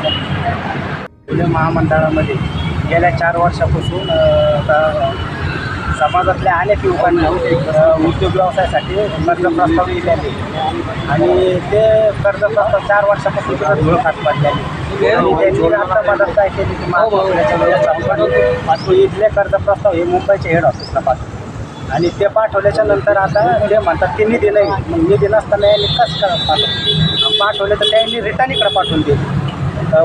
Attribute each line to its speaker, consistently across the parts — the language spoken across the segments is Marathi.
Speaker 1: पुणे महामंडळामध्ये गेल्या 4 वर्षापासून समाजातल्या अनेक युवकांना उद्योग व्यवसायासाठी कर्ज प्रस्ताव दिलेले आणि ते कर्ज प्रस्ताव 4 वर्षापासून तिथं धूळ खात पडलेले आणि त्यांनी आता मदत काय केली की महापुण्याच्या वेळेस इथले कर्ज प्रस्ताव हे मुंबईच्या हेड ऑफिसला पाठवले आणि ते पाठवल्याच्या नंतर आता ते म्हणतात की निधी नाही, मग निधी नसताना यांनी कसं पाठवले तर त्यांनी रिटर्न इकडं पाठवून दिले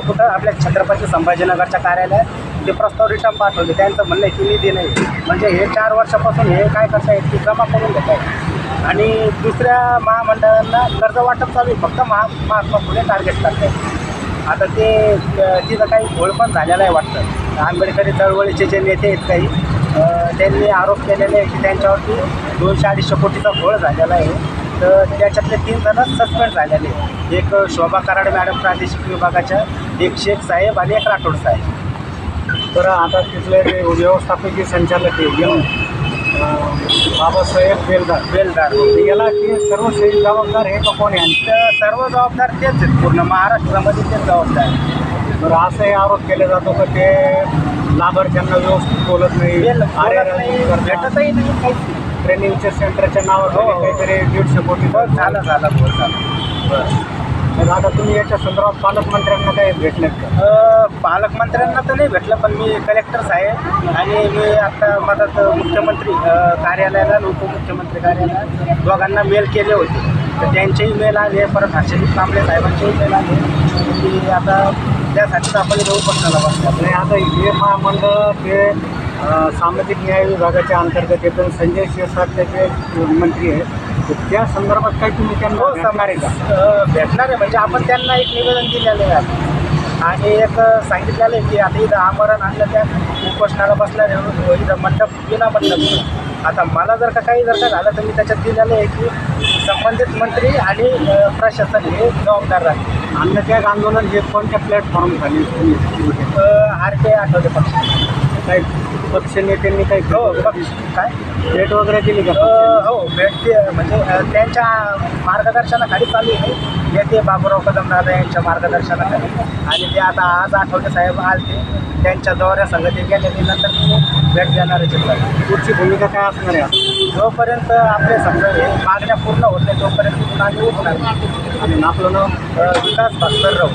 Speaker 1: कुठं आपल्या छत्रपती संभाजीनगरच्या कार्यालयात ते प्रस्ताव रिटर्न पाठवले. त्यांचं म्हणणं आहे की निधी नाही, म्हणजे हे 4 वर्षापासून हे काय करतायत की जमा करून घेत आहेत आणि दुसऱ्या महामंडळांना कर्ज वाटप चालू आहे, फक्त महात्मा फुले टार्गेट करतात. आता ते तिथं काही घोळ पण झालेला आहे वाटतं. आंबेडकरी चळवळीचे जे नेते आहेत काही त्यांनी आरोप केलेले आहे की त्यांच्यावरती 200-250 कोटीचा घोळ झालेला आहे. तर त्याच्यातले 3 जण सस्पेंड झालेले, एक शोभा कराड मॅडम प्रादेशिक विभागाच्या, एक शेख साहेब आणि एक राठोड साहेब.
Speaker 2: तर आता तिथले जे व्यवस्थापकीय संचालक आहे बाबासाहेब बेलदार याला ते सर्व जबाबदार आहे का कोण आहे?
Speaker 1: तर सर्व जबाबदार तेच आहेत, पूर्ण महाराष्ट्रामध्ये तेच जबाबदार आहे.
Speaker 2: तर असंही आरोप केले जातो का ते लाभार्थ्यांना व्यवस्थित बोलत नाही,
Speaker 1: भेटतही नाही काहीच.
Speaker 2: ट्रेनिंगच्या सेंटरच्या नावावर काहीतरी 150 कोटी
Speaker 1: झालं
Speaker 2: तर आता तुम्ही याच्या संदर्भात पालकमंत्र्यांना काही भेटलेत का?
Speaker 1: पालकमंत्र्यांना तर नाही भेटलं, पण मी कलेक्टर साहेब आणि मी आता मदत मुख्यमंत्री कार्यालयाला आणि उपमुख्यमंत्री कार्यालयाला दोघांना मेल केले होते. तर त्यांचेही मेल आले, परत हर्षदीप कांबळे साहेबांचेही मेल आले की आता त्यासाठीच आपण इथं उपोषणाला बसतो.
Speaker 2: नाही आता हे महामंडळ ते सामाजिक न्याय विभागाच्या अंतर्गत येतं. संजय शिरसाट त्याचे मंत्री आहेत, तर त्या संदर्भात काही तुम्ही त्यांना भेटणार आहे का?
Speaker 1: भेटणार आहे, म्हणजे आपण त्यांना एक निवेदन दिलेलं आहे आणि एक सांगितलेलं आहे की आता इथं आमरण आणलं त्या उपोषणाला बसणार आहे, इथं मंडप विना मंडप. आता मला जर का काही झालं तर मी त्याच्यात दिलेलं आहे की संबंधित मंत्री आणि प्रशासन हे जबाबदार राहते.
Speaker 2: अन्नत्याग आंदोलन हे कोणत्या प्लॅटफॉर्म झाली?
Speaker 1: RK आठवले पक्ष
Speaker 2: काही पक्ष नेत्यांनी काही
Speaker 1: काय
Speaker 2: भेट वगैरे दिली का?
Speaker 1: हो, भेट म्हणजे त्यांच्या मार्गदर्शनाखाली चालू आहे. नेते बाबूराव कदम दादा यांच्या मार्गदर्शनाखाली आणि ते आता आज आठवले साहेब आले त्यांच्या दौऱ्यासंग ते गेल्याने नंतर भेट देणारे चित्र.
Speaker 2: पुढची भूमिका काय असणार आहे?
Speaker 1: जोपर्यंत आपले समजा हे मागण्या पूर्ण होत नाही तोपर्यंत मागे उठणार.
Speaker 2: आणि आपलं नाव
Speaker 1: विकास भास्कर राव.